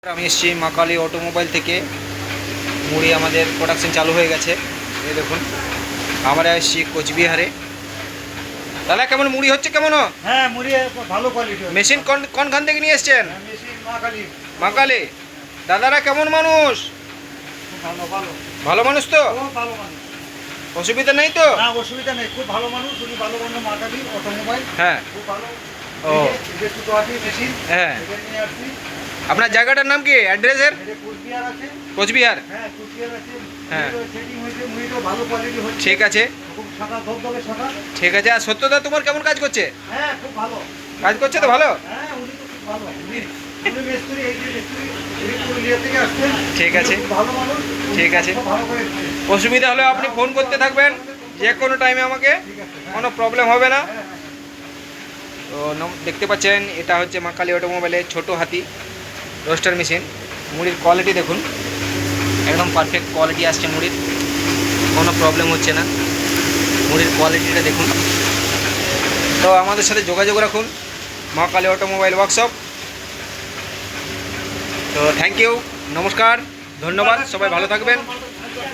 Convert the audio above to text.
আমি এসেছি মা কালী অটোমোবাইল থেকে। মুড়ি আমাদের প্রোডাকশন চালু হয়ে গেছে। এই দেখুন, আমরা এসেছি কোচবিহারে। দাদা কেমন মুড়ি হচ্ছে? কেমন? হ্যাঁ, মুড়ি ভালো কোয়ালিটি। মেশিন কোনখান থেকে নিয়ে এসছেন? মেশিন মা কালী। মা কালী। দাদারা কেমন মানুষ? ভালো ভালো ভালো মানুষ তো? খুব ভালো মানুষ। অসুবিধা নেই তো? না, অসুবিধা নেই, খুব ভালো মানুষ। উনি ভালো মানুষ। মা কালী অটোমোবাইল। হ্যাঁ। খুব ভালো। ও যে ছোটোহাটি মেশিন। হ্যাঁ। এটা নিয়ে আসছি। আপনার জায়গাটার নাম কি? অ্যাড্রেসের? এটা কুচবিহার আছে। কোচবিহার। হ্যাঁ, কুচবিহার আছে। হ্যাঁ। সেটিং হয়েছে, মুড়িটাও ভালো কোয়ালিটি হচ্ছে। ঠিক আছে, খুব সাদা ধবধবে সাদা। ঠিক আছে। আর সত্যদা তোমার কেমন কাজ করছে? হ্যাঁ, খুব ভালো কাজ করছে তো ভালো? হ্যাঁ, উনি তো খুব ভালো। উনি মিস্ত্রি, এই যে মিস্ত্রি, উনি পুরুলিয়া থেকে আসছেন। ঠিক আছে। খুব ভালো মানুষ। ঠিক আছে। খুব ভালো করে এসছে। অসুবিধা হলে আপনি ফোন করতে থাকবেন যে কোনো টাইমে আমাকে, ঠিক আছে। কোনো প্রবলেম হবে না। হ্যাঁ, তো দেখতে পাচ্ছেন এটা হচ্ছে মা কালী অটোমোবাইলের ছোটো হাতি রোস্টার মেশিন। মুড়ির কোয়ালিটি দেখুন, একদম পারফেক্ট কোয়ালিটি আসছে মুড়ির, কোনো প্রবলেম হচ্ছে না। মুড়ির কোয়ালিটিটা দেখুন। তো আমাদের সাথে যোগাযোগ রাখুন, মা কালী অটোমোবাইল ওয়ার্কশপ। তো থ্যাংক ইউ, নমস্কার, ধন্যবাদ, সবাই ভালো থাকবেন।